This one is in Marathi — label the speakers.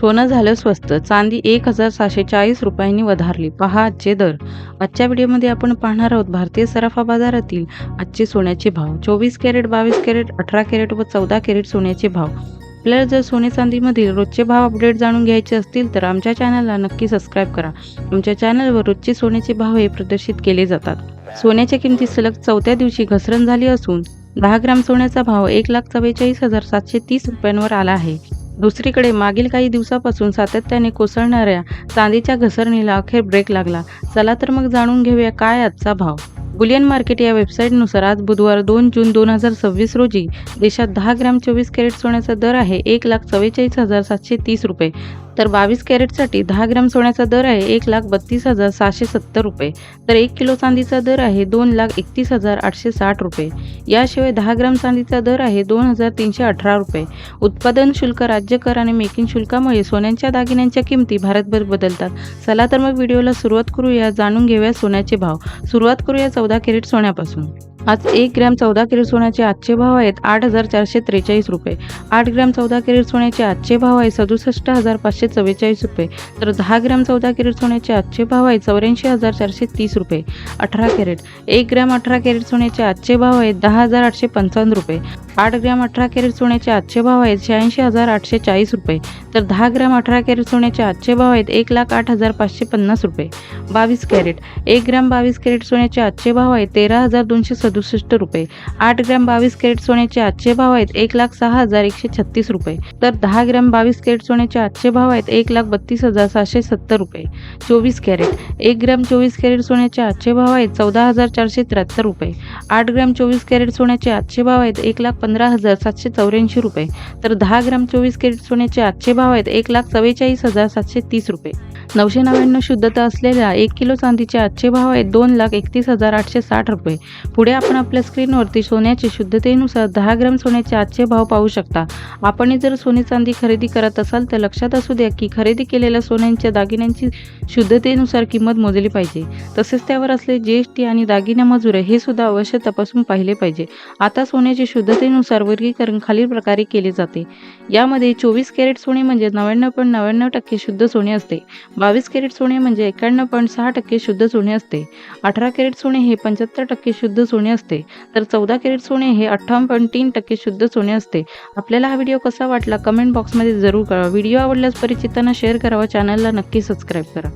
Speaker 1: सोनं झालं स्वस्त, चांदी 1,640 रुपयांनी वधारली. पहा आजचे दर. आजच्या व्हिडिओमध्ये आपण पाहणार आहोत भारतीय सराफा बाजारातील आजचे सोन्याचे भाव. 24 कॅरेट, 22 कॅरेट, 18 कॅरेट व 14 कॅरेट सोन्याचे भाव. आपल्याला जर सोने चांदीमधील रोजचे भाव अपडेट जाणून घ्यायचे असतील तर आमच्या चॅनलला नक्की सबस्क्राईब करा. आमच्या चॅनलवर रोजचे सोन्याचे भाव हे प्रदर्शित केले जातात. सोन्याच्या किमतीत सलग चौथ्या दिवशी घसरण झाली असून 10 ग्रॅम सोन्याचा भाव 1,44,730 रुपयांवर आला आहे. दुसरीकडे मागील काही दिवसापासून सातत्याने कोसळणाऱ्या चांदीच्या घसरणीला अखेर ब्रेक लागला. चला तर मग जाणून घेऊया काय आजचा भाव. बुलियन मार्केट या वेबसाईटनुसार आज बुधवार 2 जून 2026 रोजी देशात 10 ग्रॅम 24 कॅरेट सोन्याचा दर आहे 1,44,730 रुपये, तर 22 कॅरेटसाठी 10 ग्रॅम सोन्याचा दर आहे 1,32,670 रुपये, तर 1 किलो चांदीचा दर आहे 2,31,860 रुपये. याशिवाय 10 ग्रॅम चांदीचा दर आहे 2,318 रुपये. उत्पादन शुल्क, राज्य कर आणि मेकिंग शुल्कामुळे सोन्याच्या दागिन्यांच्या किमती भारतभर बदलतात. चला तर मग व्हिडिओला सुरुवात करूया. जाणून घेऊया सोन्याचे भाव. सुरुवात करूया 14 कॅरेट सोन्यापासून. आज 1 ग्रॅम 14 कॅरेट सोन्याचे आजचे भाव आहेत 8,443 रुपये. 8 ग्रॅम 14 कॅरेट सोन्याचे आजचे भाव आहे 67,544 रुपये, तर 10 ग्रॅम 14 कॅरेट सोन्याचे आजचे भाव आहे 84,430 रुपये. 18 कॅरेट 1 ग्रॅम 18 कॅरेट सोन्याचे आजचे भाव आहेत 10,855 रुपये. 8 ग्रॅम 18 कॅरेट सोन्याचे आजचे भाव आहेत 86,840 रुपये, तर 10 ग्रॅम 18 कॅरेट सोन्याचे आजचे भाव आहेत 1,08,550 रुपये. 22 कॅरेट 1 ग्रॅम 22 कॅरेट सोन्याचे आजचे भाव आहेत 13,267 रुपये. 8 ग्रॅम 22 कॅरेट सोन्याचे आजचे भाव आहेत 1,06,136 रुपये, तर 10 ग्रॅम 22 कॅरेट सोन्याचे आजचे भाव आहेत 1,32,770 रुपये. 24 कॅरेट 1 ग्रॅम 24 कॅरेट सोन्याचे आजचे भाव आहेत 14,473 रुपये. 8 ग्रॅम 24 कॅरेट सोन्याचे आजचे भाव आहेत 1,15,784 रुपये, तर 10 ग्रॅम 24 कॅरेट सोन्याचे आजचे भाव आहेत 1,44,730 रुपये. 999 शुद्धता असलेल्या 1 किलो चांदीचे आजचे भाव आहेत 2,31,860 रुपये. पुढे आपण आपल्या स्क्रीनवरती सोन्याचे शुद्धतेनुसार 10 ग्रॅम सोन्याचे आजचे भाव पाहू शकता. आपण जर सोने चांदी खरेदी करत असाल तर लक्षात असू द्या की खरेदी केलेल्या सोन्यांच्या दागिन्यांची शुद्धतेनुसार किंमत मोजली पाहिजे. तसेच त्यावर असलेले जीएसटी आणि दागिना मजूर हे सुद्धा अवश्य तपासून पाहिले पाहिजे. आता सोन्याच्या शुद्धतेनुसार वर्गीकरण खालील प्रकारे केले जाते. यामध्ये 24 कॅरेट सोने म्हणजे 99.99% शुद्ध सोने असते. 22 कॅरेट सोने म्हणजे 91.6% शुद्ध सोने असते. 18 कॅरेट सोने हे 75% शुद्ध सोने असते, तर 14 कॅरेट सोने हे 58.3% शुद्ध सोने असते. आपल्याला हा व्हिडिओ कसा वाटला कमेंट बॉक्समध्ये जरूर कळवा. व्हिडिओ आवडल्यास परिचितांना शेअर करा व चॅनलला नक्की सबस्क्राईब करा.